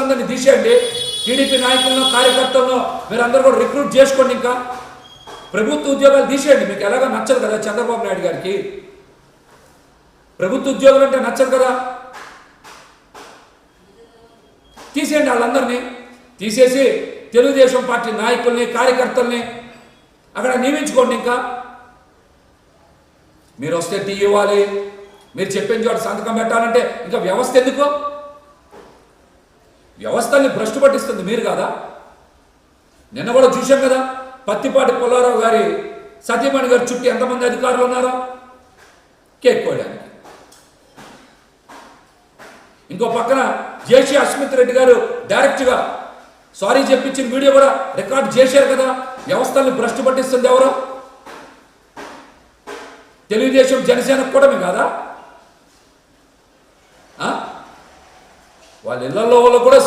ఉద్యోగస్తులందరినీ తీసేయండి. టీడీపీ నాయకులను కార్యకర్తలను మీరు అందరూ కూడా రిక్రూట్ చేసుకోండి. ఇంకా ప్రభుత్వ ఉద్యోగాలు తీసేయండి. మీకు ఎలాగో నచ్చదు కదా చంద్రబాబు నాయుడు గారికి, ప్రభుత్వ ఉద్యోగులు అంటే నచ్చదు కదా. తీసేయండి, వాళ్ళందరినీ తీసేసి తెలుగుదేశం పార్టీ నాయకుల్ని కార్యకర్తల్ని అక్కడ నియమించుకోండి. ఇంకా మీరు వస్తే టీ ఇవ్వాలి, మీరు చెప్పిన చోట సంతకం పెట్టాలంటే ఇంకా వ్యవస్థ ఎందుకు? వ్యవస్థల్ని భ్రష్టు పట్టిస్తుంది మీరు కదా. నిన్న కూడా చూశాం కదా, పత్తిపాటి పుల్లారావు గారి సతీమణి గారి చుట్టూ ఎంతమంది అధికారులు ఉన్నారో కేక్ కోయడానికి. ఇంకో పక్కన జేసీ అస్మిత్ రెడ్డి గారు డైరెక్ట్గా సారీ చెప్పించిన వీడియో కూడా రికార్డ్ చేశారు కదా. వ్యవస్థల్ని భ్రష్టు పట్టిస్తుంది ఎవరో? తెలుగుదేశం జనసేన కూటమి కాదా? వాళ్ళ ఇళ్లలో కూడా